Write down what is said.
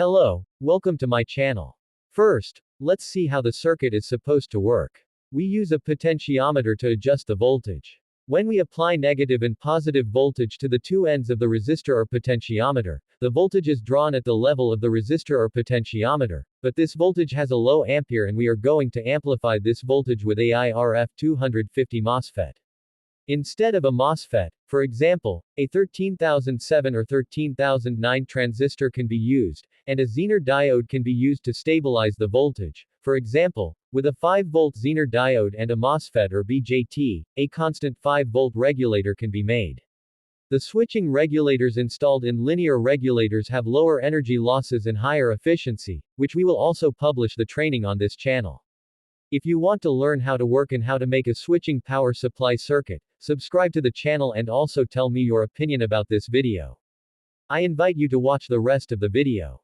Hello, welcome to my channel. First, let's see how the circuit is supposed to work. We use a potentiometer to adjust the voltage. When we apply negative and positive voltage to the two ends of the resistor or potentiometer, the voltage is drawn at the level of the resistor or potentiometer, but this voltage has a low ampere and we are going to amplify this voltage with a IRF 250 MOSFET. Instead of a MOSFET, for example, a 13007 or 13009 transistor can be used, and a Zener diode can be used to stabilize the voltage. For example, with a 5-volt Zener diode and a MOSFET or BJT, a constant 5-volt regulator can be made. The switching regulators installed in linear regulators have lower energy losses and higher efficiency, which we will also publish the training on this channel. If you want to learn how to work and how to make a switching power supply circuit, subscribe to the channel and also tell me your opinion about this video. I invite you to watch the rest of the video.